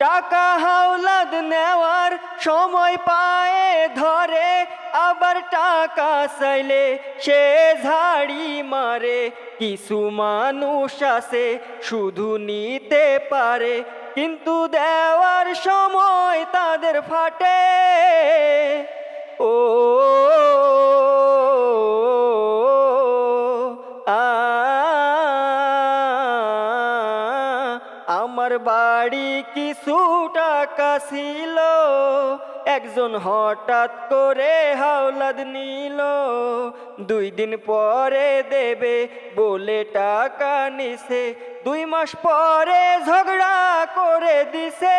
টাকা হাওলাদ নেওয়ার সময় পায়ে ধরে, আবার টাকা চাইলে সে ঝাড়ি মারে। কিছু মানুষ আছে শুধু নিতে পারে, কিন্তু দেওয়ার সময় তাদের ফাটে। ও আ আমার বাড়ি কিছু টাকা ছিল, একজন হঠাৎ করে হাওলাদ নিল। 2 দিন পরে দেবে বলে টাকা নিছে, 2 মাস পরে ঝগড়া করে দিছে।